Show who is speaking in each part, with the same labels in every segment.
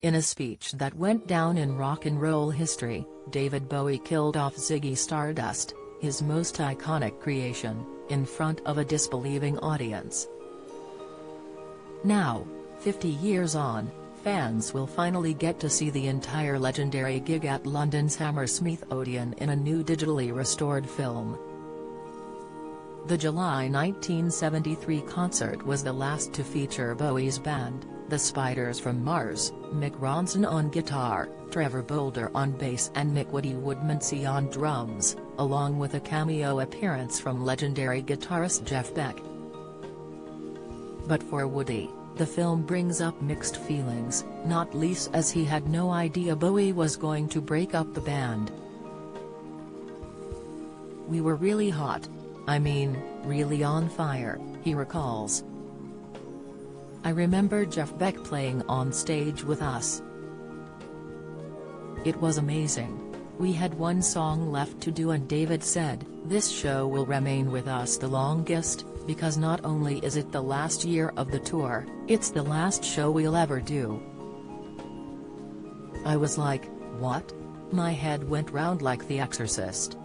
Speaker 1: In a speech that went down in rock and roll history, David Bowie killed off Ziggy Stardust, his most iconic creation, in front of a disbelieving audience. Now, 50 years on, fans will finally get to see the entire legendary gig at London's Hammersmith Odeon in a new digitally restored film. The July 1973 concert was the last to feature Bowie's band, the Spiders from Mars, Mick Ronson on guitar, Trevor Bolder on bass and Mick "Woody" Woodmansey on drums, along with a cameo appearance from legendary guitarist Jeff Beck. But for Woody, the film brings up mixed feelings, not least as he had no idea Bowie was going to break up the band. "We were really hot. I mean, really on fire," he recalls. "I remember Jeff Beck playing on stage with us. It was amazing. We had one song left to do and David said, 'This show will remain with us the longest, because not only is it the last year of the tour, it's the last show we'll ever do.' I was like, 'What?' My head went round like The Exorcist.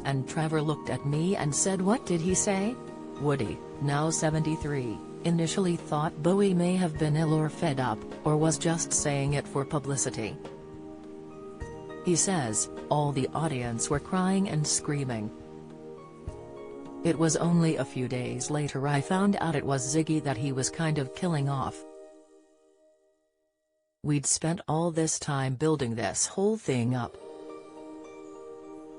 Speaker 1: And Trevor looked at me and said, 'What did he say?'" Woody, now 73, initially thought Bowie may have been ill or fed up, or was just saying it for publicity. He says, "All the audience were crying and screaming. It was only a few days later I found out it was Ziggy that he was kind of killing off. We'd spent all this time building this whole thing up.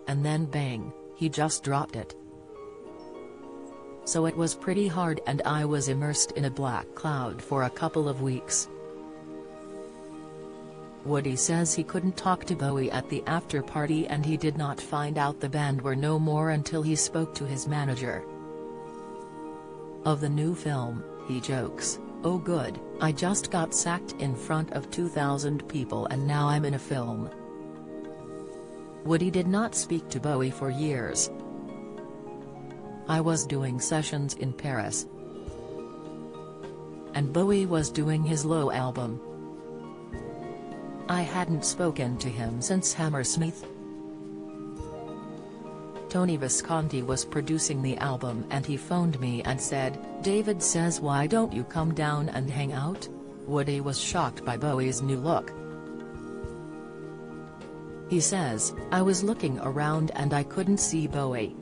Speaker 1: And then bang, he just dropped it. So it was pretty hard and I was immersed in a black cloud for a couple of weeks." Woody says he couldn't talk to Bowie at the after-party and he did not find out the band were no more until he spoke to his manager. Of the new film, he jokes, "Oh good, I just got sacked in front of 2,000 people and now I'm in a film." Woody did not speak to Bowie for years. "I was doing sessions in Paris. And Bowie was doing his Low album. I hadn't spoken to him since Hammersmith. Tony Visconti was producing the album and he phoned me and said, 'David says why don't you come down and hang out?'" Woody was shocked by Bowie's new look. He says, "I was looking around and I couldn't see Bowie.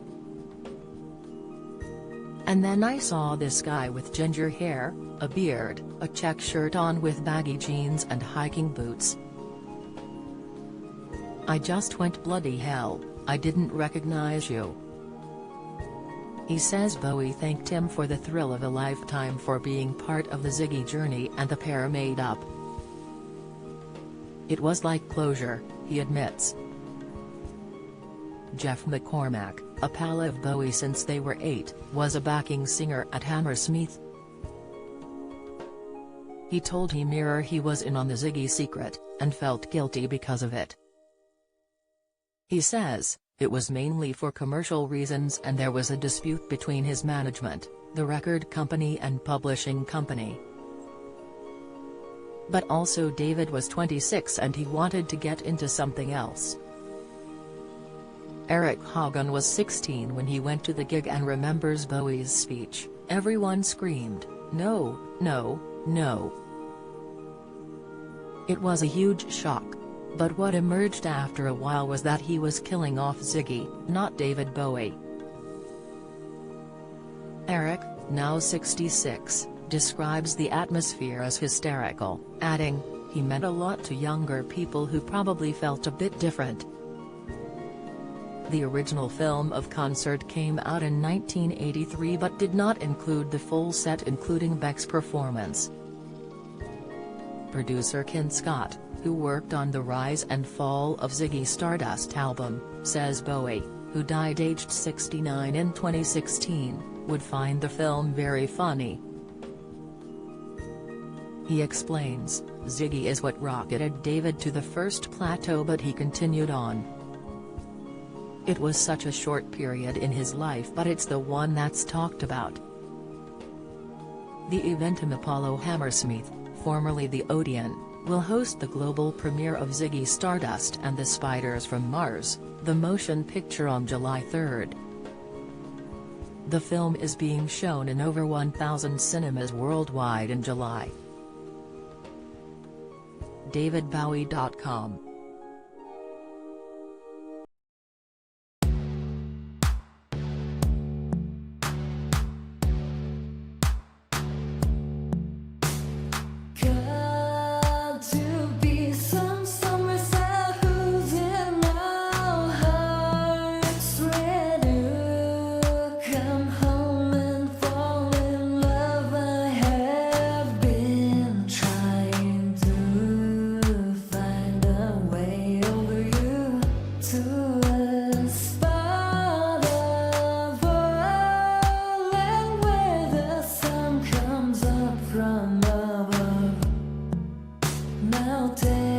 Speaker 1: And then I saw this guy with ginger hair, a beard, a check shirt on with baggy jeans and hiking boots. I just went bloody hell, I didn't recognize you." He says Bowie thanked him for the thrill of a lifetime for being part of the Ziggy journey and the pair made up. "It was like closure," he admits. Jeff McCormack, a pal of Bowie since they were 8, was a backing singer at Hammersmith. He told Mirror he was in on the Ziggy secret, and felt guilty because of it. He says, "It was mainly for commercial reasons and there was a dispute between his management, the record company and publishing company. But also David was 26 and he wanted to get into something else." Eric Hagen was 16 when he went to the gig and remembers Bowie's speech, "Everyone screamed, 'No, no, no.' It was a huge shock. But what emerged after a while was that he was killing off Ziggy, not David Bowie." Eric, now 66, describes the atmosphere as hysterical, adding, "He meant a lot to younger people who probably felt a bit different." The original film of concert came out in 1983 but did not include the full set including Beck's performance. Producer Ken Scott, who worked on the Rise and Fall of Ziggy Stardust album, says Bowie, who died aged 69 in 2016, would find the film very funny. He explains, "Ziggy is what rocketed David to the first plateau but he continued on. It was such a short period in his life but it's the one that's talked about. The event in Apollo Hammersmith, formerly the Odeon, will host the global premiere of Ziggy Stardust and the Spiders from Mars, the motion picture on July 3. The film is being shown in over 1,000 cinemas worldwide in July. DavidBowie.com
Speaker 2: Now take